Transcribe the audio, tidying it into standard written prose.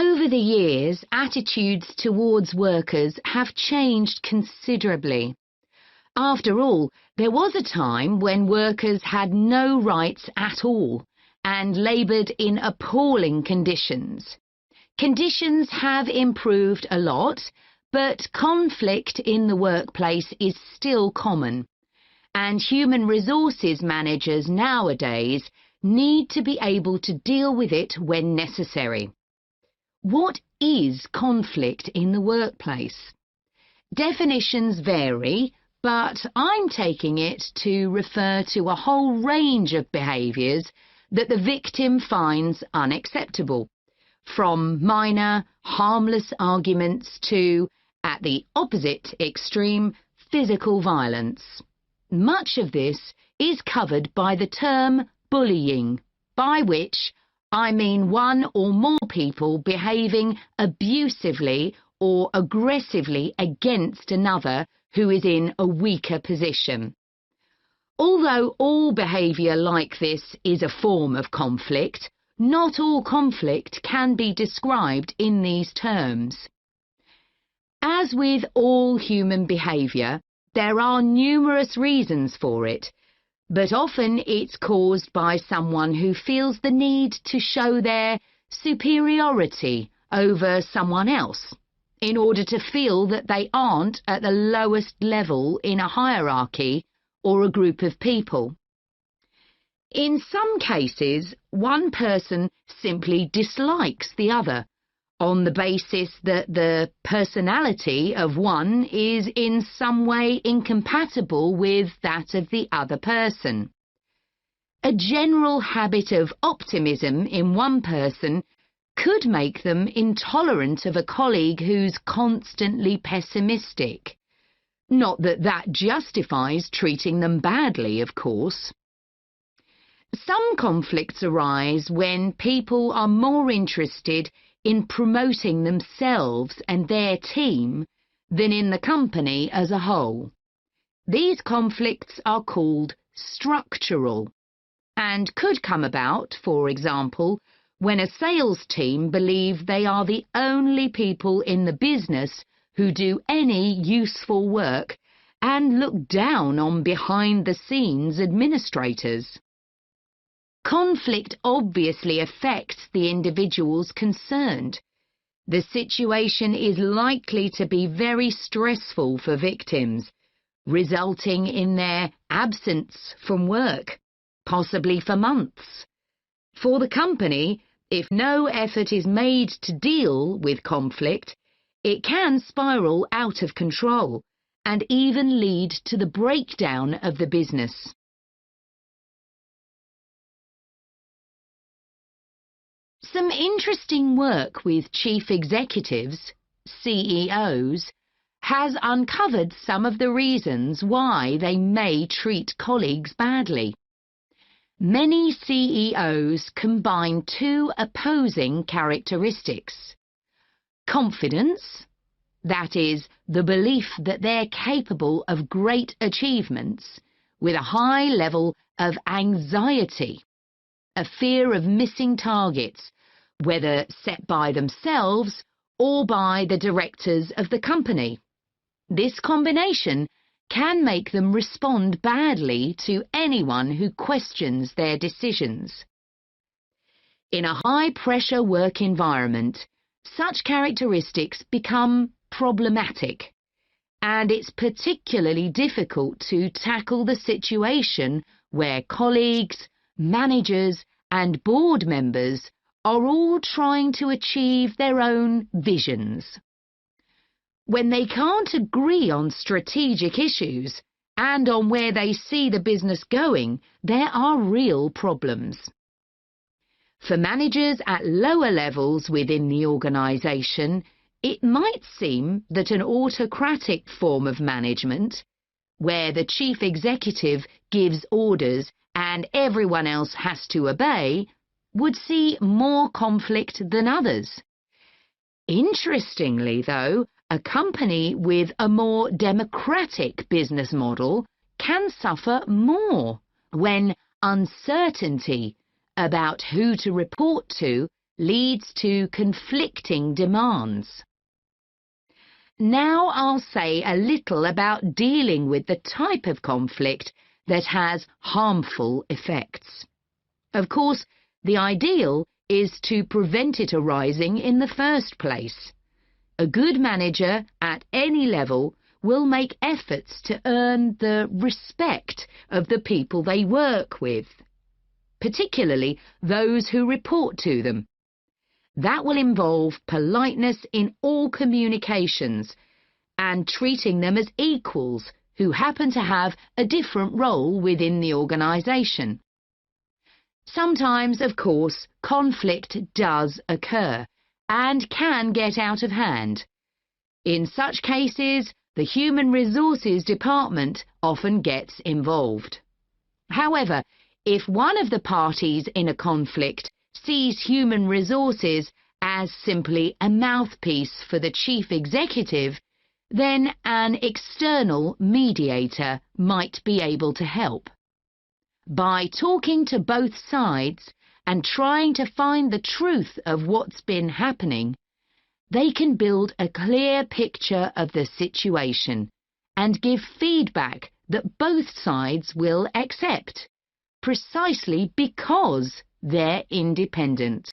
Over the years, attitudes towards workers have changed considerably. After all, there was a time when workers had no rights at all and laboured in appalling conditions. Conditions have improved a lot, but conflict in the workplace is still common, and human resources managers nowadays need to be able to deal with it when necessary. What is conflict in the workplace? Definitions vary, but I'm taking it to refer to a whole range of behaviours that the victim finds unacceptable, from minor, harmless arguments to, at the opposite extreme, physical violence. Much of this is covered by the term bullying, by which I mean one or more people behaving abusively or aggressively against another who is in a weaker position. Although all behaviour like this is a form of conflict, not all conflict can be described in these terms. As with all human behaviour, there are numerous reasons for it, but often it's caused by someone who feels the need to show their superiority over someone else, in order to feel that they aren't at the lowest level in a hierarchy or a group of people. In some cases, one person simply dislikes the other, on the basis that the personality of one is in some way incompatible with that of the other person. A general habit of optimism in one person could make them intolerant of a colleague who's constantly pessimistic. Not that that justifies treating them badly, of course. Some conflicts arise when people are more interested in promoting themselves and their team than in the company as a whole. These conflicts are called structural and could come about, for example, when a sales team believe they are the only people in the business who do any useful work and look down on behind-the-scenes administrators. Conflict obviously affects the individuals concerned. The situation is likely to be very stressful for victims, resulting in their absence from work, possibly for months. For the company, if no effort is made to deal with conflict, it can spiral out of control and even lead to the breakdown of the business. Some interesting work with chief executives, CEOs, has uncovered some of the reasons why they may treat colleagues badly. Many CEOs combine two opposing characteristics: confidence, that is, the belief that they're capable of great achievements, with a high level of anxiety, a fear of missing targets, whether set by themselves or by the directors of the company. This combination can make them respond badly to anyone who questions their decisions. In a high-pressure work environment, such characteristics become problematic, and it's particularly difficult to tackle the situation where colleagues, managers and board members are all trying to achieve their own visions. When they can't agree on strategic issues and on where they see the business going, there are real problems. For managers at lower levels within the organisation, it might seem that an autocratic form of management, where the chief executive gives orders and everyone else has to obey, would see more conflict than others. Interestingly, though, a company with a more democratic business model can suffer more when uncertainty about who to report to leads to conflicting demands. Now I'll say a little about dealing with the type of conflict that has harmful effects. Of course, the ideal is to prevent it arising in the first place. A good manager at any level will make efforts to earn the respect of the people they work with, particularly those who report to them. That will involve politeness in all communications and treating them as equals who happen to have a different role within the organisation. Sometimes, of course, conflict does occur and can get out of hand. In such cases, the Human Resources Department often gets involved. However, if one of the parties in a conflict sees human resources as simply a mouthpiece for the chief executive, then an external mediator might be able to help. By talking to both sides and trying to find the truth of what's been happening, they can build a clear picture of the situation and give feedback that both sides will accept, precisely because they're independent.